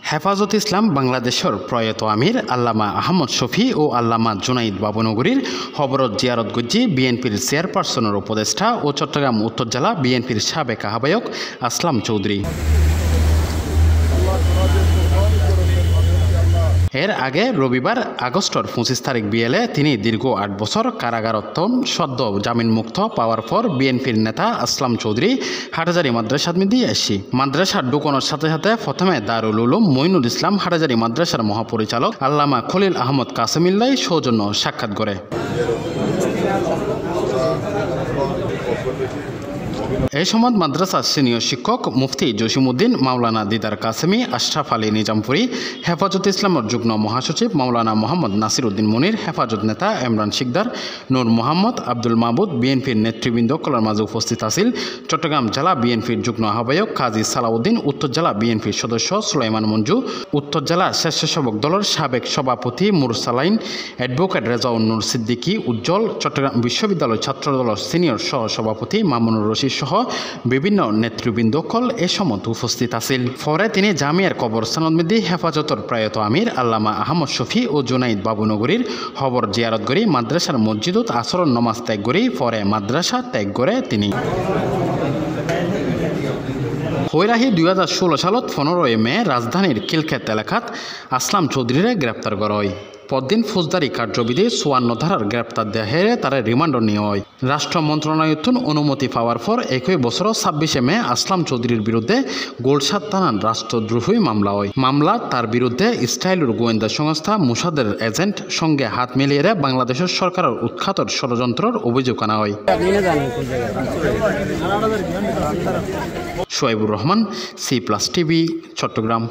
হেফাজত ইসলাম বাংলাদেশের প্রয়াত আমির আল্লামা আহমদ শফি ও আল্লামা জুনাইদ বাবুনগরীর হবরত জিয়ারত গজ্জি বিএনপির চেয়ারপারসনের উপদেষ্টা ও চট্টগ্রাম উত্তর জেলা বিএনপির সাবেক আহ্বায়ক আসলাম চৌধুরী। এর আগে রবিবার আগস্টের 25 তারিখ বিয়েলে তিনি দীর্ঘ 8 বছর কারাগারত্ব সদ্য জামিনমুক্ত পাওয়ার পর বিএনপির নেতা আসলাম চৌধুরী হাটাজারি মাদ্রাসাত মিদি আসি মাদ্রাসার ঢুকানোর সাথে সাথে প্রথমে দারুল উলুম মঈনুল ইসলাম হাটাজারি মাদ্রাসার মহাপরিচালক আল্লামা খলিল আহমদ কাসেমিল্লাই সৌজন্য সাক্ষাৎ করে। এই সময় মাদ্রাসার সিনিয়র শিক্ষক মুফতি জসিমউদ্দিন, মাওলানা দিদার কাসেমি, আশরাফ আলী নিজামপুরি, হেফাজত ইসলামের যুগ্ম মহাসচিব মাওলানা মোহাম্মদ নাসির উদ্দিন মনির, হেফাজত নেতা ইমরান শিকদার, নূর মোহাম্মদ, আব্দুল মাহবুদ, বিএনপির নেতৃবৃন্দ কলার মাঝে উপস্থিত আছিল। চট্টগ্রাম জেলা বিএনপির যুগ্ম আহ্বায়ক কাজী সালাউদ্দিন, উত্তর জেলা বিএনপির সদস্য সুলাইমান মঞ্জু, উত্তর জেলা স্বেচ্ছাসেবক দলের সাবেক সভাপতি মুরসালাইন, অ্যাডভোকেট রেজাউল নূর সিদ্দিকী উজ্জ্বল, চট্টগ্রাম বিশ্ববিদ্যালয় ছাত্রদলের সিনিয়র সহসভাপতি মামুনুর রশিদ সহ বিভিন্ন নেতৃবৃন্দ কল এ সময় উপস্থিত আছিল। পরে তিনি জামিয়ার কবরস্থানত মিদি হেফাজতর প্রয়াত আমির আল্লামা আহমদ শফি ও জুনাইদ বাবুনগরীর খবর জিয়ারত করি মাদ্রাসার মসজিদত আসরন নমাজ ত্যাগ করি পরে মাদ্রাসা ত্যাগ করে তিনি। হৈরাহি 2016 সালত 15 মে রাজধানীর কিলক্ষেত এলাকাত আসলাম চৌধুরীরে গ্রেপ্তার করা হয়। পরদিন ফৌজদারি কার্যবিধি 54 ধারার গ্রেপ্তার দেহে তারা রিমান্ডে নেওয়া হয়। রাষ্ট্র মন্ত্রণালয়তন অনুমতি পাওয়ার পর একই বছর 26 মে আসলাম চৌধুরীর বিরুদ্ধে গোলসাদ থানার রাষ্ট্রদ্রোহী মামলা হয়। মামলা তার বিরুদ্ধে ইসরায়েলের গোয়েন্দা সংস্থা মোসাদের এজেন্ট সঙ্গে হাত মিলিয়ে বাংলাদেশের সরকারের উৎখাত ষড়যন্ত্রের অভিযোগ আনা হয়। Shoebur Rahman, C+ TV, Chittagong.